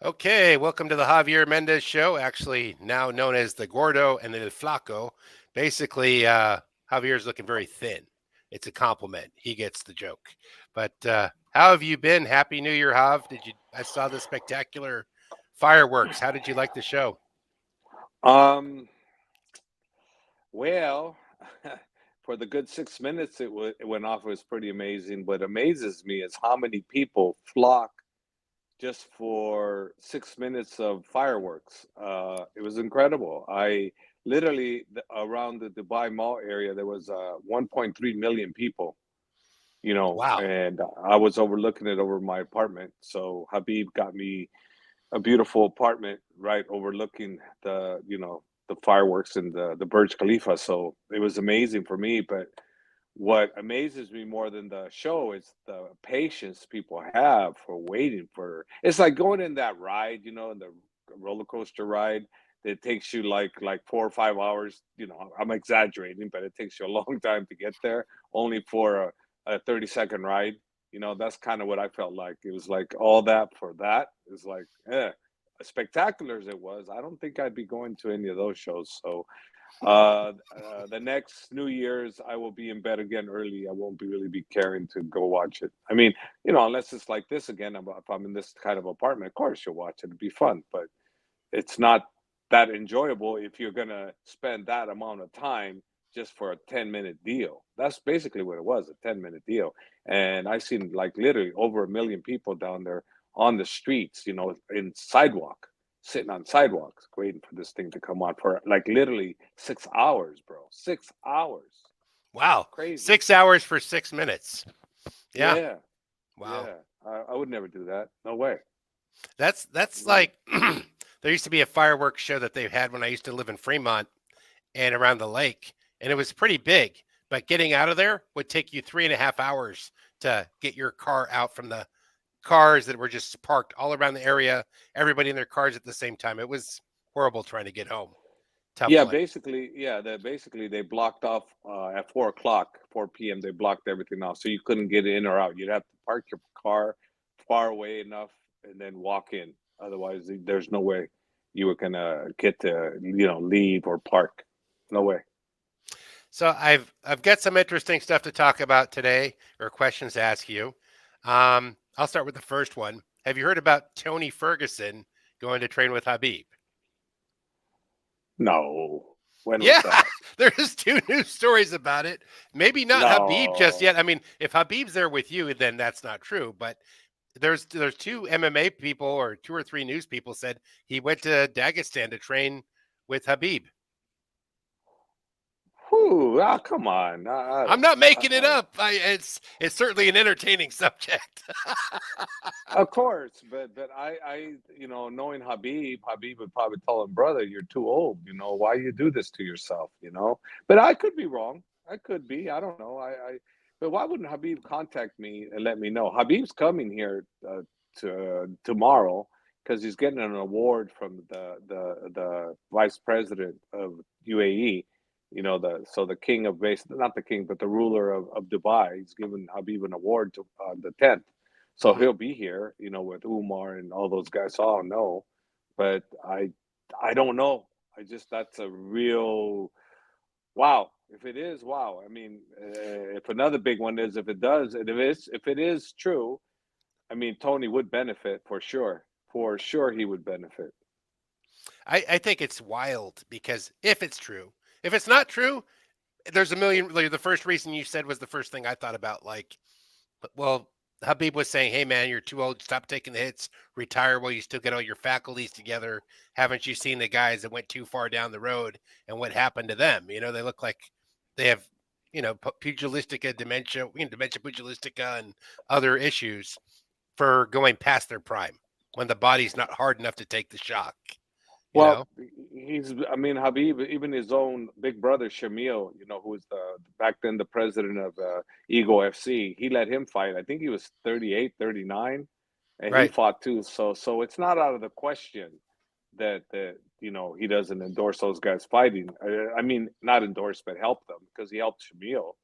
Okay, welcome to the Javier Mendez Show, actually now known as the Gordo and the Flaco. Basically, Javier's looking very thin. It's a compliment. He gets the joke. But how have you been? Happy New Year, Jav. Did you? I saw the spectacular fireworks. How did you like the show? Um, well, for the good 6 minutes it went off, it was pretty amazing. What amazes me is how many people flock just for 6 minutes of fireworks. It was incredible. I literally around the Dubai Mall area there was 1.3 million people. Wow. And I was overlooking it over my apartment. So Habib got me a beautiful apartment right overlooking the fireworks and the Burj Khalifa. So it was amazing for me. But what amazes me more than the show is the patience people have for waiting for. It's like going in that ride, in the roller coaster ride. That takes you like 4 or 5 hours. I'm exaggerating, but it takes you a long time to get there, only for a 30-second ride. That's kind of what I felt like. It was like all that for that. It's like, as spectacular as it was, I don't think I'd be going to any of those shows. So the next New Year's, I will be in bed again early. I won't be really be caring to go watch it. I mean, unless it's like this again, if I'm in this kind of apartment, of course you'll watch it. It'd be fun, but it's not that enjoyable if you're gonna spend that amount of time just for a 10-minute deal. That's basically what it was, a 10-minute deal. And I've seen like literally over 1 million people down there on the streets, in sidewalk, sitting on sidewalks, waiting for this thing to come on for like literally 6 hours, bro. 6 hours. Wow. Crazy. 6 hours for 6 minutes. Yeah. Yeah. Wow. Yeah. I would never do that. No way. That's No. like there used to be a fireworks show that they had when I used to live in Fremont and around the lake, and it was pretty big. But getting out of there would take you 3.5 hours to get your car out from the cars that were just parked all around the area. Everybody in their cars at the same time. It was horrible trying to get home. Tough Yeah, life. basically they blocked off at 4 o'clock, 4 p.m. They blocked everything off, so you couldn't get in or out. You'd have to park your car far away enough and then walk in. Otherwise, there's no way you were gonna get to leave or park. No way. So I've got some interesting stuff to talk about today, or questions to ask you. I'll start with the first one. Have you heard about Tony Ferguson going to train with Habib? No. When was Yeah, that? there's two news stories about it. Maybe not Habib just No. yet. I mean, if Habib's there with you, then that's not true. But there's two MMA people or two or three news people said he went to Dagestan to train with Habib. Whew, come on. I I'm don't not know. making it up. It's certainly an entertaining subject. Of course, but knowing Habib would probably tell him, brother, you're too old. Why you do this to yourself? But I could be wrong. I could be. I don't know. But why wouldn't Habib contact me and let me know? Habib's coming here to tomorrow because he's getting an award from the vice president of UAE. The king of base, not the king, but the ruler of Dubai. He's given Habib an award to on the 10th. So Mhm. he'll be here, with Umar and all those guys. So I'll know, but I don't know. That's a real wow. If it is, wow. I mean, if another big one is, if it is true, I mean, Tony would benefit for sure. For sure, he would benefit. I think it's wild because if it's true, if it's not true, there's a million. Like, the first reason you said was the first thing I thought about. Like, well, Habib was saying, "Hey, man, you're too old. Stop taking the hits. Retire while you still get all your faculties together. Haven't you seen the guys that went too far down the road and what happened to them? They look like they have, pugilistica, dementia, dementia pugilistica, and other issues for going past their prime when the body's not hard enough to take the shock. You Well, know, I mean, Habib, even his own big brother, Shamil, who was back then the president of Ego FC, he let him fight. I think he was 38, 39, and he right? fought too. So it's not out of the question that he doesn't endorse those guys fighting. I mean, not endorse, but help them because he helped Shamil,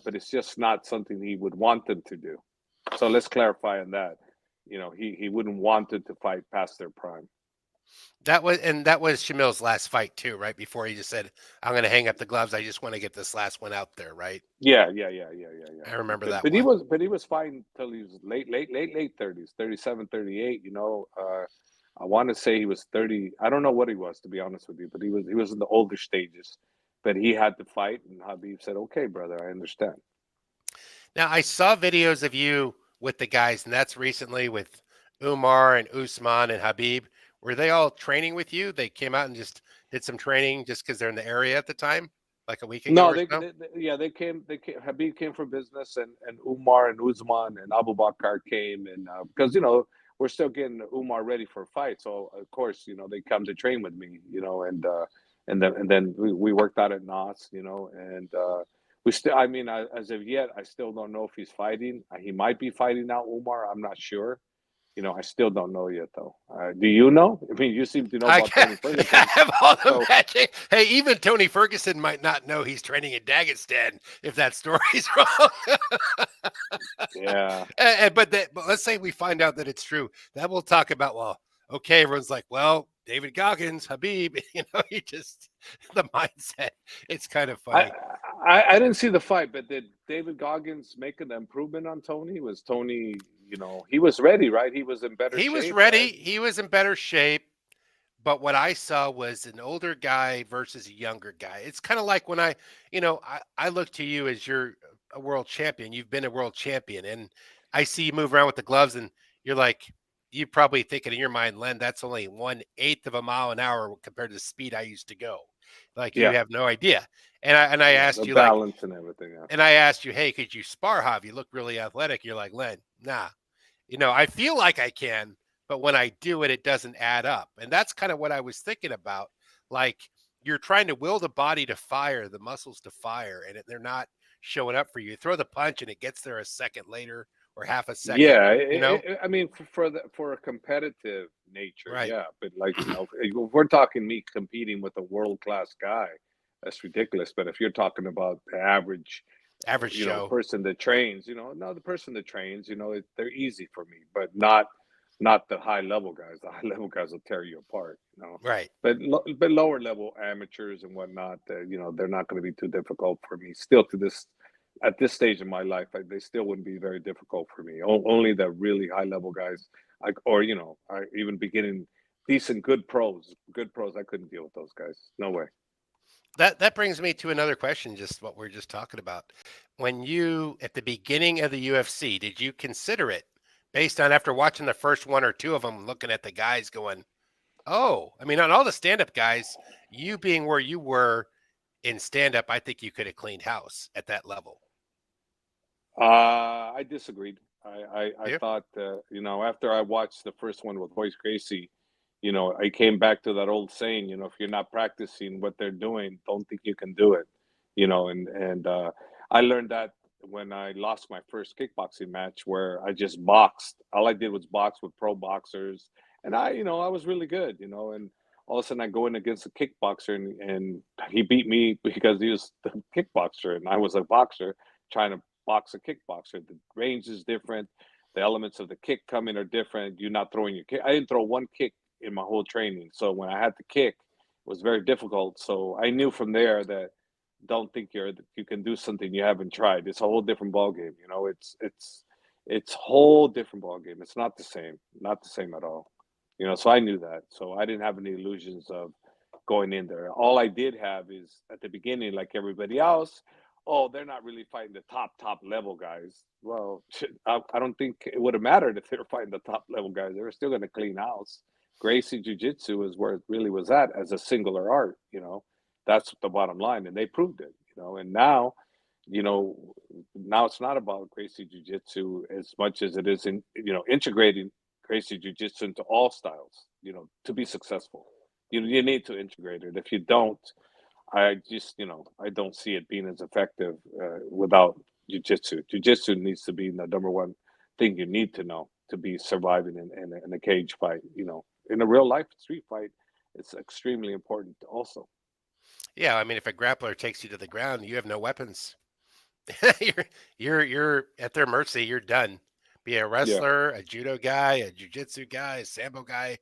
but it's just not something he would want them to do. So let's clarify on that. he wouldn't want it to fight past their prime. That was Shamil's last fight too, right? Before he just said, "I'm going to hang up the gloves. I just want to get this last one out there." Right? Yeah. I remember that But he one. was but he was fighting till he was late 30s, 37, 38. I want to say he was 30. I don't know what he was, to be honest with you, but he was in the older stages. But he had to fight, and Habib said, "Okay, brother, I understand." Now I saw videos of you with the guys, and that's recently with Umar and Usman and Habib. Were they all training with you? They came out and just did some training just because they're in the area at the time, like a week ago No, or so. yeah, they came. They came. Habib came for business, and Umar and Usman and Abu Bakr came, and because we're still getting Umar ready for a fight, so of course they come to train with me, and then we worked out at Knots, and we still. I mean, as of yet, I still don't know if he's fighting. He might be fighting now, Umar. I'm not sure. I still don't know yet, though. Do you know? I mean, you seem to know I about can Tony I Ferguson, have all the so matching. Hey, even Tony Ferguson might not know he's training in Dagestan if that story's wrong. yeah. But let's say we find out that it's true. That we'll talk about. Well, okay, everyone's like, well, David Goggins, Habib. You just the mindset. It's kind of I, funny. I didn't see the fight, but did David Goggins make an improvement on Tony? Was Tony, he was ready, right? He was in better He was shape, right? ready. He was in better shape. But what I saw was an older guy versus a younger guy. It's kind of like when I look to you as you're a world champion. You've been a world champion, and I see you move around with the gloves, and you're like, you probably thinking in your mind, Len, that's only 1/8 of a mile an hour compared to the speed I used to go. Like you Yeah, have no idea. And I yeah, the asked you like, balance and everything. Yeah, and I asked you, hey, could you spar, Jav? You look really athletic. You're like, Len, nah, I feel like I can, but when I do it, it doesn't add up. And that's kind of what I was thinking about. Like you're trying to will the body to fire, the muscles to fire, and they're not showing up for you. You throw the punch and it gets there a second later or half a second, yeah. you know? I mean, for a competitive nature, Right. yeah. But like if we're talking me competing with a world class guy, that's ridiculous. But if you're talking about the average Average Joe. person that trains, no, the person that trains, they're easy for me, but not the high level guys. The high level guys will tear you apart. Right. But lower level amateurs and whatnot, they're not going to be too difficult for me. Still to this at this stage in my life, they still wouldn't be very difficult for me. Only the really high level guys, or even beginning decent good pros. I couldn't deal with those guys. No way. That brings me to another question, just what we're just talking about. When you at the beginning of the UFC, did you consider it based on after watching the first one or two of them, looking at the guys going, oh, I mean, on all the stand-up guys, you being where you were in stand-up, I think you could have cleaned house at that level. I disagreed. I Yeah. thought, after I watched the first one with Hoist Gracie, I came back to that old saying, if you're not practicing what they're doing, don't think you can do it, and I learned that when I lost my first kickboxing match where I just boxed. All I did was box with pro boxers, and I was really good, and all of a sudden I go in against a kickboxer and he beat me because he was the kickboxer and I was a boxer trying to box a kickboxer. The range is different. The elements of the kick coming are different. You're not throwing your kick. I didn't throw one kick in my whole training. So when I had to kick, it was very difficult. So I knew from there that don't think you can do something you haven't tried. It's a whole different ball game. It's whole different ball game. It's not the same. Not the same at all. So I knew that. So I didn't have any illusions of going in there. All I did have is at the beginning, like everybody else, oh, they're not really fighting the top level guys. Well, I don't think it would have mattered if they were fighting the top level guys. They were still going to clean house. Gracie Jiu Jitsu is where it really was at as a singular art. That's the bottom line, and they proved it. And now, you know, now it's not about Gracie Jiu Jitsu as much as it is in integrating Gracie Jiu Jitsu into all styles. To be successful, you need to integrate it. If you don't, I just, I don't see it being as effective without jujitsu. Jujitsu needs to be the number one thing you need to know to be surviving in a cage fight. In a real life street fight, it's extremely important also. Yeah, I mean, if a grappler takes you to the ground, you have no weapons. you're at their mercy. You're done. Be a Yeah. wrestler, a judo guy, a jiu-jitsu guy, a sambo guy.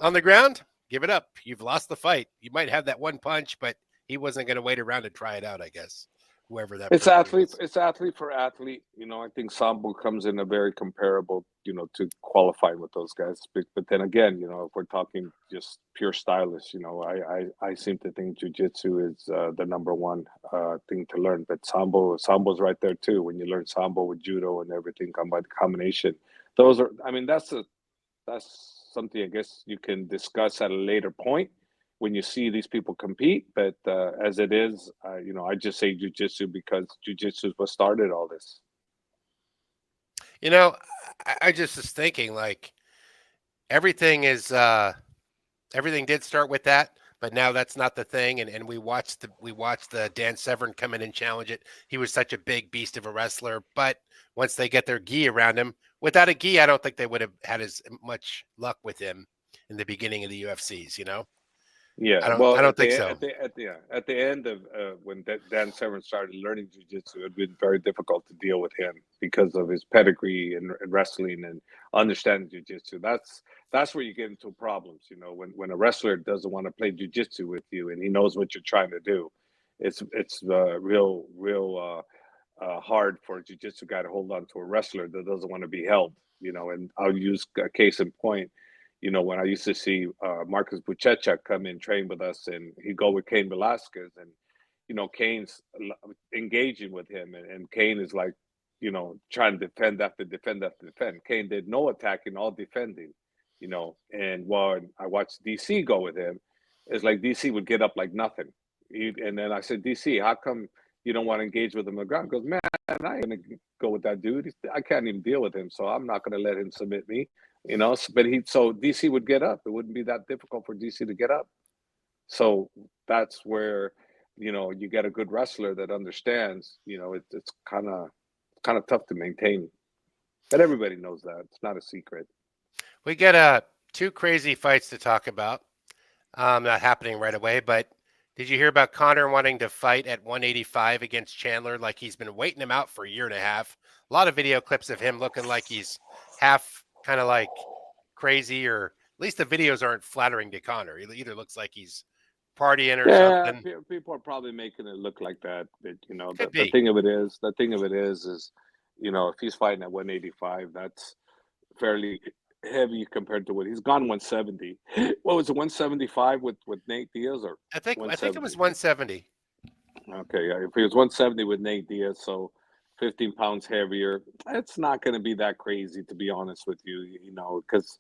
On the ground, give it up. You've lost the fight. You might have that one punch, but he wasn't going to wait around and try it out, I guess. Whoever that It's person athlete. was. It's athlete for athlete. I think Sambo comes in a very comparable, to qualify with those guys. But then again, if we're talking just pure stylists, I seem to think jujitsu is the number one thing to learn. But Sambo's right there too. When you learn Sambo with judo and everything, come by the combination. Those are. I mean, that's something I guess you can discuss at a later point when you see these people compete. But as it is, I just say jujitsu because jujitsu is what started all this. You know, I just was thinking like everything is everything did start with that, but now that's not the thing. And we watched the Dan Severn come in and challenge it. He was such a big beast of a wrestler, but once they get their gi around him, without a gi, I don't think they would have had as much luck with him in the beginning of the UFCs. Yeah, I don't well, I don't think so. at the end of when Dan Severn started learning jujitsu, it'd been very difficult to deal with him because of his pedigree and wrestling and understanding jujitsu. That's where you get into problems. When a wrestler doesn't want to play jujitsu with you and he knows what you're trying to do, it's real hard for a jiu-jitsu guy to hold on to a wrestler that doesn't want to be held. And I'll use a case in point. When I used to see Marcus Buchecha come in, train with us, and he'd go with Cain Velasquez, and Cain's engaging with him, and Cain is like, trying to defend after defend after defend. Cain did no attacking, all defending. And when I watched DC go with him, it's like DC would get up like nothing. And then I said, DC, how come you don't want to engage with him on the ground? He goes, man, I ain't gonna go with that dude. I can't even deal with him, so I'm not gonna let him submit me. But so DC would get up. It wouldn't be that difficult for DC to get up. So that's where you get a good wrestler that understands. It's kind of tough to maintain, but everybody knows that. It's not a secret. We got two crazy fights to talk about. Not happening right away, but did you hear about Connor wanting to fight at 185 against Chandler? Like he's been waiting him out for a year and a half. A lot of video clips of him looking like he's half kind of like crazy, or at least the videos aren't flattering to Connor. He either looks like he's partying or Yeah, something. people are probably making it look like that. But Could the be. thing of it is, if he's fighting at 185, that's fairly heavy compared to what he's gone 170. What was it, 175 with Nate Diaz or I think it 170? was 170. Okay, yeah, if he was 170 with Nate Diaz, so 15 pounds heavier, it's not going to be that crazy, to be honest with you. Because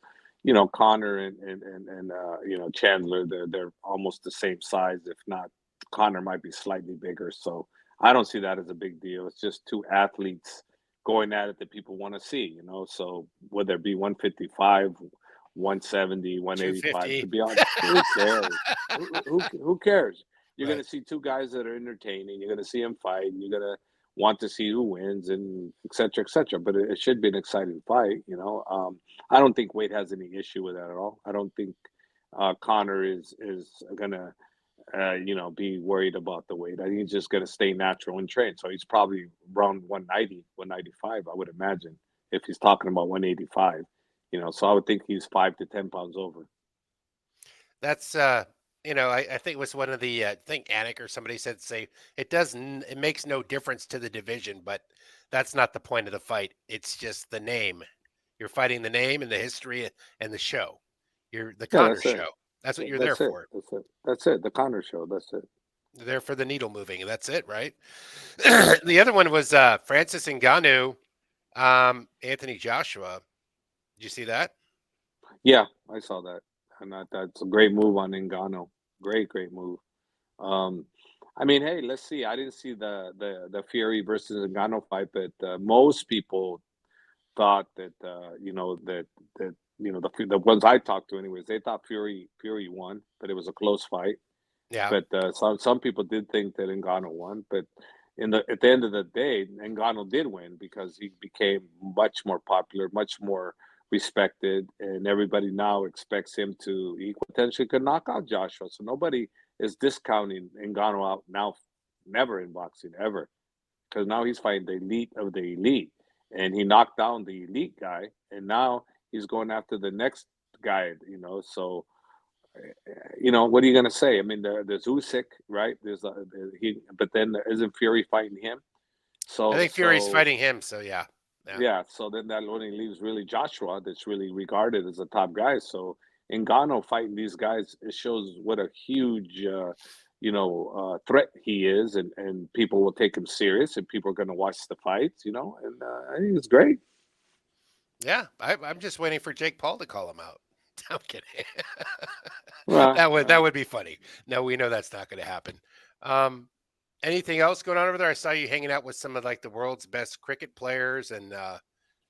Connor and Chandler, they're almost the same size, if not. Connor might be slightly bigger, so I don't see that as a big deal. It's just two athletes going at it that people want to see. So whether it be 155, 170, 185, to 250. be honest, who cares? Who cares? You're going Right. to see two guys that are entertaining. You're going to see them fight. And you're going to want to see who wins and et cetera, et cetera. But it should be an exciting fight. I don't think Wade has any issue with that at all. I don't think Connor is going to be worried about the weight. I think he's just going to stay natural and train. So he's probably around 190, 195, I would imagine, if he's talking about 185. So I would think he's 5 to 10 pounds over. That's I think it was one of the I think Anik or somebody said say it makes no difference to the division, but that's not the point of the fight. It's just the name. You're fighting the name and the history and the show. You're the Yeah, Connor that's it. show. That's what you're there That's it. for. That's it. That's it. The Connor show. That's it. You're there for the needle moving, and that's it, right? The other one was Francis Ngannou, Anthony Joshua. Did you see that? Yeah, I saw that. And that's a great move on Ngannou. Great move. Um, I mean, hey, let's see. I didn't see the Fury versus Ngannou fight, but most people thought that the ones I talked to, anyways, they thought Fury won, but it was a close fight. Yeah. But some people did think that Ngannou won. But at the end of the day, Ngannou did win because he became much more popular, much more respected, and everybody now expects him to. He potentially could knock out Joshua. So nobody is discounting Ngannou out now. Never in boxing ever, because now he's fighting the elite of the elite. and he knocked down the elite guy, and now he's going after the next guy. So what are you going to say? I mean, there's Usyk, right? But then there isn't Fury fighting him. I So think Fury's so fighting him. So yeah. Yeah. yeah, so then that only leaves really Joshua, that's really regarded as a top guy. So Ngannou fighting these guys, it shows what a huge, threat he is, and people will take him serious, and people are going to watch the fights, and I think it's great. Yeah. I'm just waiting for Jake Paul to call him out. I'm kidding. Well, That would be funny. No, we know that's not going to happen. Um, Anything else going on over there? I saw you hanging out with some of like the world's best cricket players, and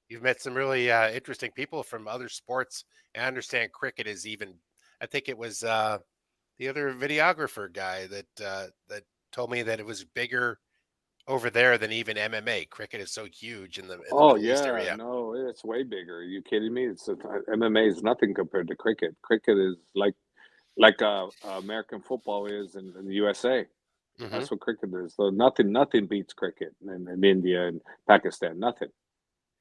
you've met some really interesting people from other sports. I understand cricket is even. I think it was the other videographer guy that told me that it was bigger over there than even MMA. Cricket is so huge in the oh Middle East yeah, area. no, it's way bigger. Are you kidding me? MMA is nothing compared to cricket. Cricket is like American football is in the USA. Hmm. That's what cricket is. So nothing beats cricket in India and Pakistan. Nothing.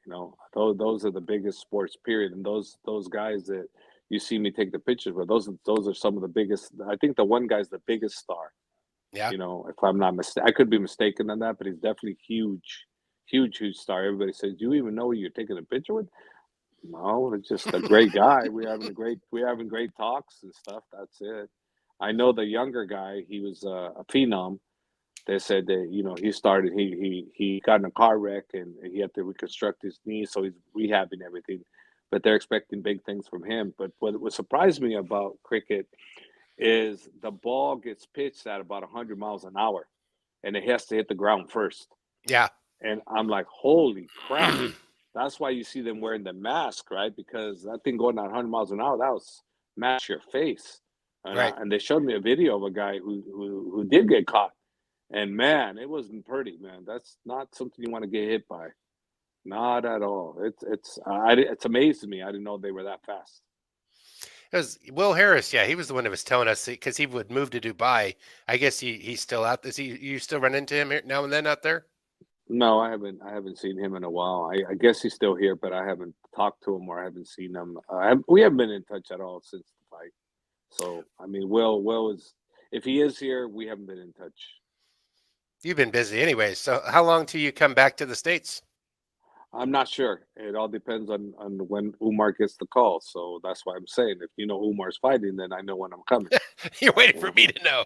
Those are the biggest sports. Period. And those guys that you see me take the pictures with, those are some of the biggest. I think the one guy's the biggest star. Yeah. If I'm not mistaken, I could be mistaken on that, but he's definitely huge, huge star. Everybody says, "Do you even know who you're taking a picture with?" No, it's just a great guy. We're having great talks and stuff. That's it. I know the younger guy. He was a phenom. They said that he got in a car wreck, and he had to reconstruct his knee, so he's rehabbing everything. But they're expecting big things from him. But what surprised me about cricket is the ball gets pitched at about 100 miles an hour, and it has to hit the ground first. Yeah. And I'm like, holy crap! That's why you see them wearing the mask, right? Because that thing going at 100 miles an hour, that was smash your face. Right. And they showed me a video of a guy who did get caught, and man, it wasn't pretty, man. That's not something you want to get hit by. Not at all. It's amazing to me. I didn't know they were that fast. It was Will Harris. Yeah, he was the one that was telling us because he would move to Dubai. I guess he's still out. Is he? You still run into him here now and then out there? No, I haven't. I haven't seen him in a while. I guess he's still here, but I haven't talked to him or I haven't seen him. We haven't been in touch at all since the fight. So I mean, Will is if he is here, we haven't been in touch. You've been busy anyway. So how long till you come back to the States? I'm not sure. It all depends on when Umar gets the call. So that's why I'm saying if Umar's fighting, then I know when I'm coming. You're waiting for Yeah, me to know.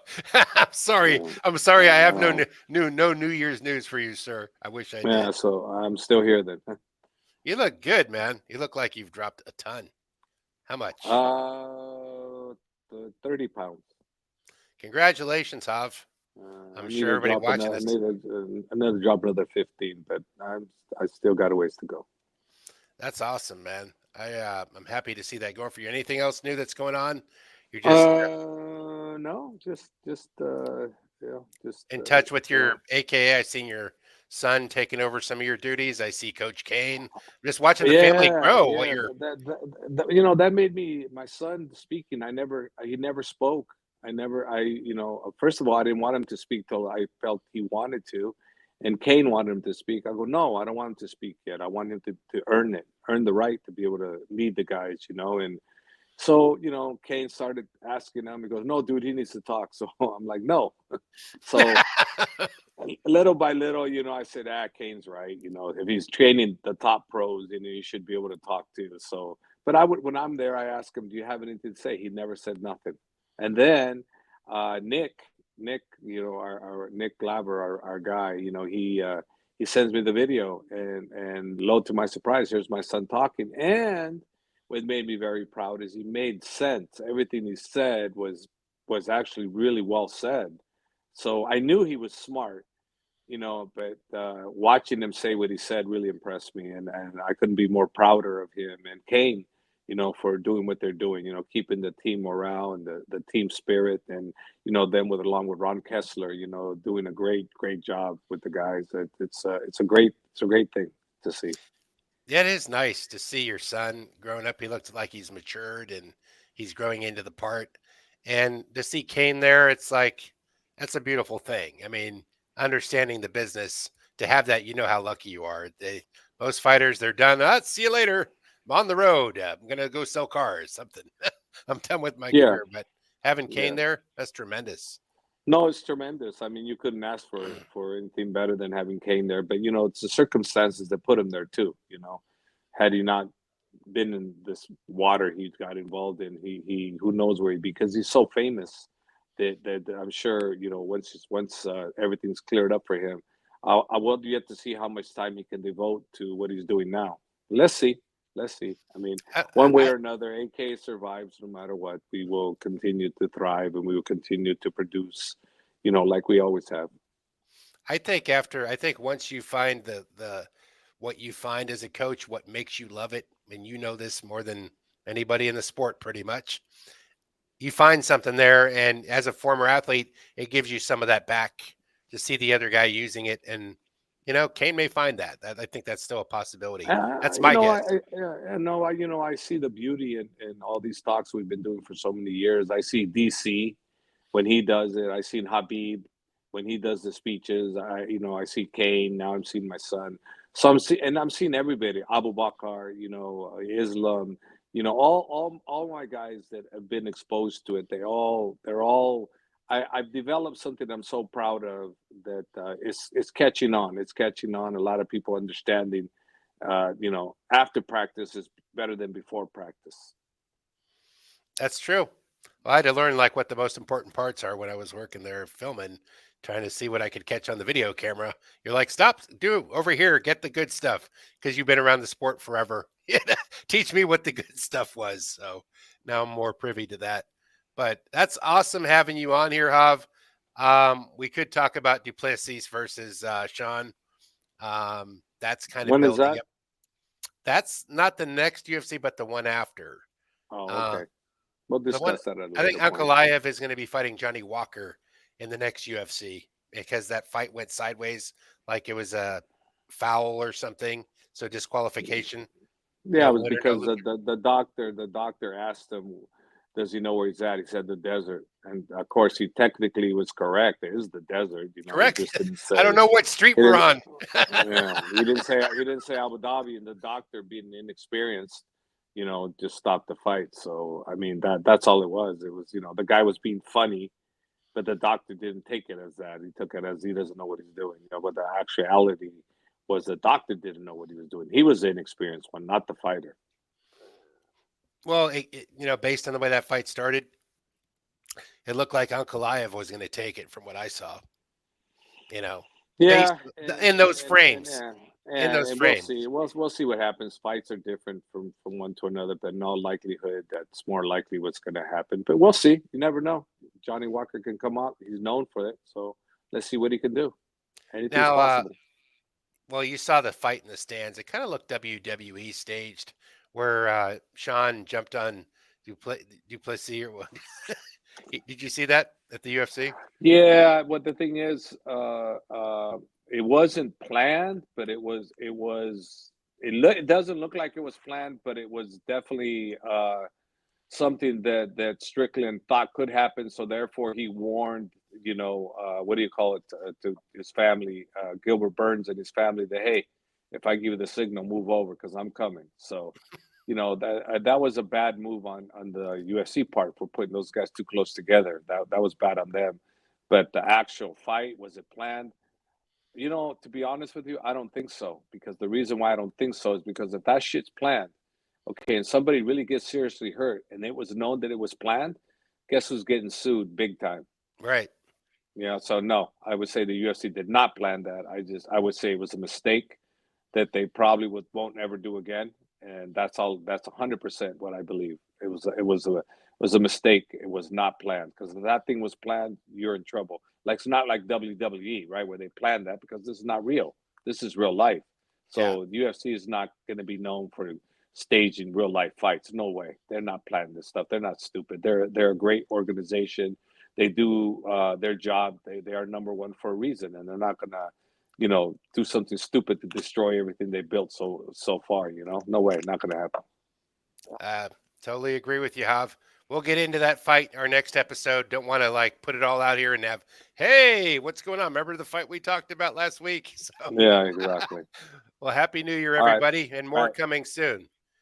I'm sorry. yeah, I'm sorry. I have no, no New Year's news for you, sir. I wish I yeah. did. So I'm still here then. You look good, man. You look like you've dropped a ton. How much? The 30 pounds. Congratulations, Hav. I I'm need sure to everybody drop watching another, this. another drop another 15, but I still got a ways to go. That's awesome, man. I'm happy to see that going for you. Anything else new that's going on? You're just No, just in touch with yeah, your AKA. I seen your son taking over some of your duties. I see Coach Kane. Just watching the family grow while yeah. you're That made me my son speaking. He never spoke. First of all, I didn't want him to speak till I felt he wanted to, and Kane wanted him to speak. I go, no, I don't want him to speak yet. I want him to earn the right to be able to lead the guys. And so, Kane started asking him. He goes, "No, dude, he needs to talk." So I'm like, "No." So little by little, I said, Kane's right. If he's training the top pros, he should be able to talk to. So, but when I'm there, I ask him, "Do you have anything to say?" He never said nothing. And then Nick, our Nick Glaber, our guy, he sends me the video, and lo to my surprise, here's my son talking. And what made me very proud is he made sense. Everything he said was actually really well said. So I knew he was smart, but watching him say what he said really impressed me, and I couldn't be more prouder of him and Kane, for doing what they're doing, keeping the team morale and the team spirit, and them along with Ron Kessler, doing a great job with the guys. It's a great thing to see. Yeah, it is nice to see your son growing up. He looks like he's matured and he's growing into the part. And to see Kane there, it's like that's a beautiful thing. I mean, understanding the business to have that, you know how lucky you are. Most fighters, they're done. See you later. I'm on the road. I'm gonna go sell cars. Something. I'm done with my Yeah, career. But having Kane yeah. there, that's tremendous. No, it's tremendous. I mean, you couldn't ask for anything better than having Kane there. But it's the circumstances that put him there too. Had he not been in this water he got involved in, he who knows where he'd be, because he's so famous that I'm sure once everything's cleared up for him, I will yet to see how much time he can devote to what he's doing now. Let's see. Let's see. I mean, I, one way I, or another, AK survives no matter what. We will continue to thrive and we will continue to produce, like we always have. I think once you find the what you find as a coach, what makes you love it, and you know this more than anybody in the sport, pretty much. You find something there, and as a former athlete, it gives you some of that back to see the other guy using it, and Kane may find that. I think that's still a possibility. That's my guess. I see the beauty in all these talks we've been doing for so many years. I see DC when he does it. I seen Habib when he does the speeches. I see Kane. Now I'm seeing my son. So I'm seeing everybody. Abu Bakr, Islam. All my guys that have been exposed to it. They're all. I've developed something I'm so proud of, that it's catching on. It's catching on. A lot of people understanding. After practice is better than before practice. That's true. Well, I had to learn like what the most important parts are when I was working there filming, trying to see what I could catch on the video camera. You're like, stop, do over here, get the good stuff because you've been around the sport forever. Teach me what the good stuff was. So now I'm more privy to that. But that's awesome having you on here, Hav. We could talk about Duplessis versus Sean. That's kind of When is building that? up. That's not the next UFC, but the one after. Oh, Uh, okay. We'll the one discuss that at a I think later point. Ankalaev is going to be fighting Johnny Walker in the next UFC because that fight went sideways, like it was a foul or something. So disqualification. Yeah, it was Winner no because loser. the doctor asked him, "Does he know where he's at?" He said the desert, and of course he technically was correct. It is the desert. He Correct. just didn't I don't say. know what street He we're didn't. on. Yeah, he didn't say Abu Dhabi, and the doctor, being inexperienced, just stopped the fight. So I mean that's all it was. It was the guy was being funny, but the doctor didn't take it as that. He took it as he doesn't know what he's doing. But the actuality was the doctor didn't know what he was doing. He was the inexperienced one, not the fighter. Well, based on the way that fight started, it looked like Ankalaev was going to take it from what I saw. You know, based Yeah, and in and those and, and frames, yeah, in those and we'll frames. see. We'll see what happens. Fights are different from one to another, but in all likelihood, that's more likely what's going to happen. But we'll see. You never know. Johnny Walker can come out. He's known for it. So let's see what he can do. Anything's Now, possible. well, you saw the fight in the stands. It kind of looked WWE staged, where Sean jumped on Duplessis or what? Did you see that at the UFC? Yeah, what the thing is, it wasn't planned, but it doesn't look like it was planned, but it was definitely something that Strickland thought could happen. So therefore, he warned, what do you call it, to his family, Gilbert Burns and his family, that hey, if I give you the signal, move over because I'm coming. So, that was a bad move on the UFC part for putting those guys too close together. That was bad on them. But the actual fight, was it planned? To be honest with you, I don't think so. Because the reason why I don't think so is because if that shit's planned, okay, and somebody really gets seriously hurt, and it was known that it was planned, guess who's getting sued big time? Right. So no, I would say the UFC did not plan that. I would say it was a mistake that they probably won't ever do again, and that's all. That's 100% what I believe. It was a mistake. It was not planned, because if that thing was planned, you're in trouble. Like, it's not like WWE, right, where they plan that, because this is not real. This is real life. Yeah. So the UFC is not going to be known for staging real life fights. No way. They're not planning this stuff. They're not stupid. They're a great organization. They do their job. They are number one for a reason, and they're not gonna, do something stupid to destroy everything they built so far. No way, not gonna happen. Uh, totally agree with you, Hav. We'll get into that fight our next episode. Don't want to like put it all out here and have, hey, what's going on? Remember the fight we talked about last week? So Yeah, exactly. Well, happy New Year, All right. everybody, and All more right. coming soon.